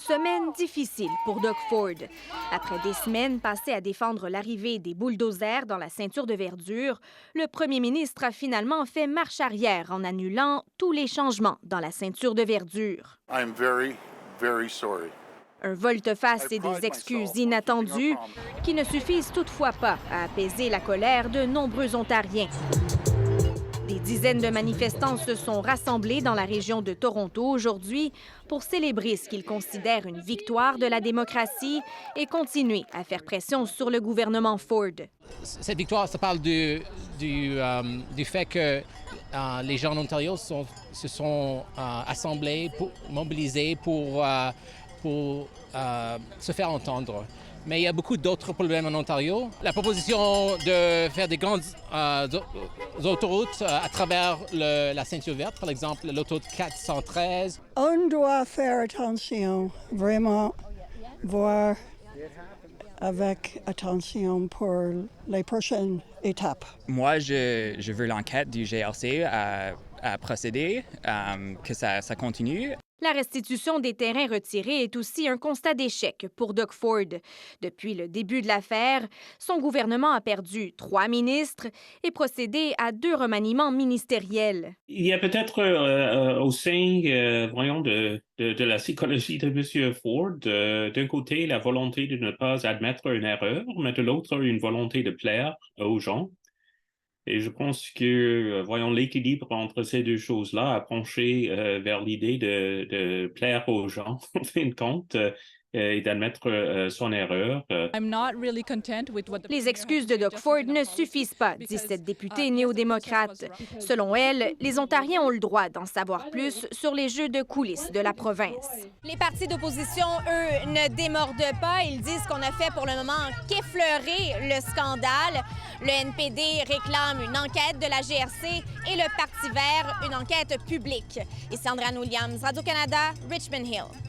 semaine difficile pour Doug Ford. Après des semaines passées à défendre l'arrivée des bulldozers dans la ceinture de verdure, le premier ministre a finalement fait marche arrière en annulant tous les changements dans la ceinture de verdure. I'm very, very sorry. Un volte-face et des excuses inattendues qui ne suffisent toutefois pas à apaiser la colère de nombreux Ontariens. Des dizaines de manifestants se sont rassemblés dans la région de Toronto aujourd'hui pour célébrer ce qu'ils considèrent une victoire de la démocratie et continuer à faire pression sur le gouvernement Ford. Cette victoire, ça parle du fait que les gens en Ontario se sont assemblés, mobilisés pour se faire entendre. Mais il y a beaucoup d'autres problèmes en Ontario. La proposition de faire des grandes autoroutes à travers la ceinture verte, par exemple l'autoroute 413. On doit faire attention, vraiment voir avec attention pour les prochaines étapes. Moi, je veux l'enquête du GRC à procéder, que ça continue. La restitution des terrains retirés est aussi un constat d'échec pour Doug Ford. Depuis le début de l'affaire, son gouvernement a perdu 3 ministres et procédé à 2 remaniements ministériels. Il y a peut-être au sein, de la psychologie de M. Ford, d'un côté, la volonté de ne pas admettre une erreur, mais de l'autre, une volonté de plaire aux gens. Et je pense que, l'équilibre entre ces deux choses-là a penché vers l'idée de plaire aux gens, en fin de compte, et d'admettre son erreur. Les excuses de Doug Ford ne suffisent pas, dit cette députée néo-démocrate. Selon elle, les Ontariens ont le droit d'en savoir plus sur les jeux de coulisses de la province. Les partis d'opposition, eux, ne démordent pas. Ils disent qu'on a fait pour le moment qu'effleurer le scandale. Le NPD réclame une enquête de la GRC et le Parti vert une enquête publique. Ici Andréane Williams, Radio-Canada, Richmond Hill.